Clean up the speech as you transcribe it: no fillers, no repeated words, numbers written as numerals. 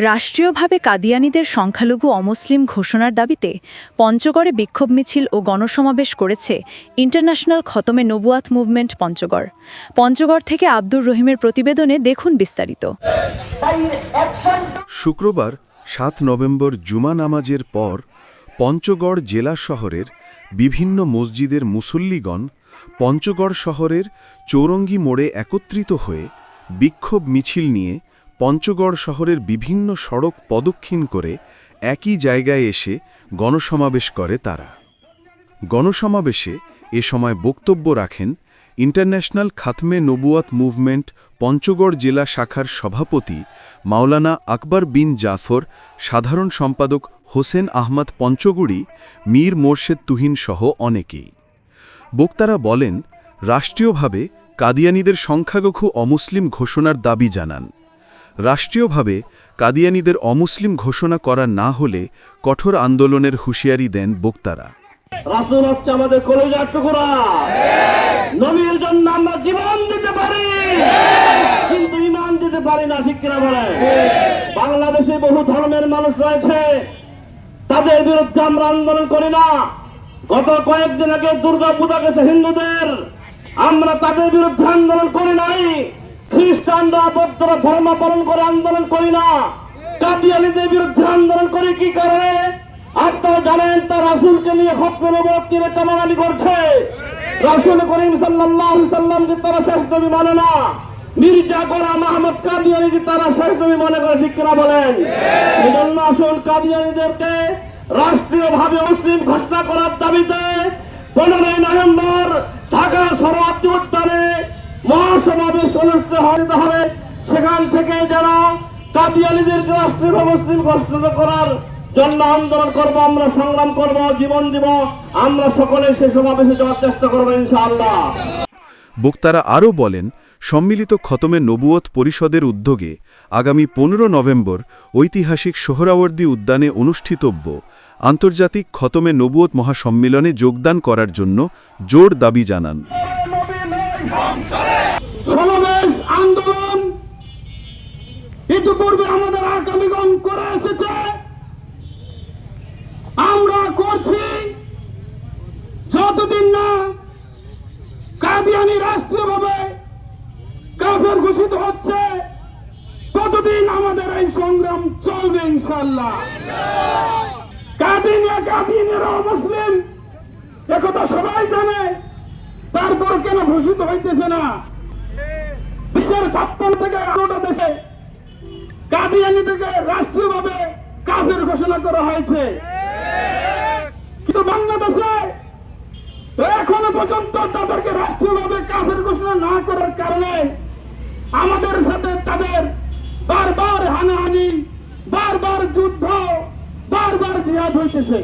রাষ্ট্রীয়ভাবে কাদিয়ানীদের সংখ্যালঘু অমুসলিম ঘোষণার দাবিতে পঞ্চগড়ে বিক্ষোভ মিছিল ও গণসমাবেশ করেছে ইন্টারন্যাশনাল খতমে নবুয়াত মুভমেন্ট পঞ্চগড়। পঞ্চগড় থেকে আব্দুর রহিমের প্রতিবেদনে দেখুন বিস্তারিত। শুক্রবার ৭ নভেম্বর জুমা নামাজের পর পঞ্চগড় জেলা শহরের বিভিন্ন মসজিদের মুসল্লিগণ পঞ্চগড় শহরের চৌরঙ্গি মোড়ে একত্রিত হয়ে বিক্ষোভ মিছিল নিয়ে পঞ্চগড় শহরের বিভিন্ন সড়ক প্রদক্ষিণ করে একই জায়গায় এসে গণসমাবেশ করে তারা। গণসমাবেশে এ সময় বক্তব্য রাখেন ইন্টারন্যাশনাল খাতমে নবুয়াত মুভমেন্ট পঞ্চগড় জেলা শাখার সভাপতি মাওলানা আকবর বিন জাফর, সাধারণ সম্পাদক হোসেন আহমদ পঞ্চগড়ি, মীর মোর্শেদ তুহিন সহ অনেকেই। বক্তারা বলেন, রাষ্ট্রীয়ভাবে কাদিয়ানীদের সংখ্যালঘু অমুসলিম ঘোষণার দাবি জানান। রাষ্ট্রীয়ভাবে কাদিয়ানীদের অমুসলিম ঘোষণা করা না হলে কঠোর আন্দোলনের হুঁশিয়ারি দেন বক্তারা। রাসূল হচ্ছে আমাদের কলিজার টুকরা, নবীর জন্য আমরা জীবন দিতে পারি কিন্তু ঈমান দিতে পারি না, ঠিক কিনা বলে? বাংলাদেশে বহু ধর্মের মানুষ রয়েছে, তাদের বিরুদ্ধে আমরা আন্দোলন করি না। গত কয়েকদিন আগে দুর্গা পূজা গেছে হিন্দুদের, আমরা তাদের বিরুদ্ধে আন্দোলন করি নাই। খ্রিস্টানরা বৌদ্ধরা ধর্ম পালন করে আন্দোলন করি না, কাদিয়ানীদের বিরুদ্ধে আন্দোলন করি। কি কারণে আপনারা জানেন? তার রাসূলকে নিয়ে খতমে নবুয়ত নিয়ে টানাটানি করছে। রাসূল করিম সাল্লাল্লাহু আলাইহি সাল্লামকে তারা শেষ নবী মানে না, মির্জা গোলাম আহমদ কাদিয়ানীকে তারা শেষ নবী মনে করে, ঠিক কিনা বলেন? এজন্য আসল কাদিয়ানীদেরকে রাষ্ট্রীয়ভাবে মুসলিম ঘোষণা করার দাবিতে 15 নভেম্বর ঢাকা সরোয়ার্দী উদ্যানে মহাসমাবেশ অনুষ্ঠিত হবে। সেখান থেকে যারা কাদিয়ানীদেরকে রাষ্ট্রীয় মুসলিম ঘোষণা করার জন্য আন্দোলন করব, আমরা সংগ্রাম করব, জীবন দিব, আমরা সকলে সে সমাবেশে যাওয়ার চেষ্টা করব ইনশাআল্লাহ। বক্তারা আরও বলেন, সম্মিলিত খতমে নবুয়ত পরিষদের উদ্যোগে আগামী 15 নভেম্বর ঐতিহাসিক সোহরাওয়ার্দী উদ্যানে অনুষ্ঠিতব্য আন্তর্জাতিক খতমে নবুয়ত মহাসম্মেলনে যোগদান করার জন্য জোর দাবি জানান। সমাবেশ আন্দোলন ইতিপূর্বে আমাদের আগামীগণ করে এসেছে, আমরা করছি। যতদিন না কাদিয়ানী রাষ্ট্রীয়ভাবে কাফের ঘোষিত হচ্ছে ততদিন আমাদের এই সংগ্রাম চলবে ইনশাআল্লাহ। কাদিয়ানীরা অমুসলিম একথা সবাই জানে, তারপর কেন ঘোষিত হইতেছে না? বিশ্বের 56 থেকে 18টা দেশে কাদিয়ানীদেরকে রাষ্ট্রীয়ভাবে কাফের ঘোষণা করা হয়েছে, কিন্তু বাংলাদেশে এখনো পর্যন্ত তাদেরকে রাষ্ট্রীয়ভাবে কাফের ঘোষণা না করার কারণে আমাদের সাথে তাদের বারবার হানাহানি, বারবার যুদ্ধ, বারবার জিহাদ হইতেছে।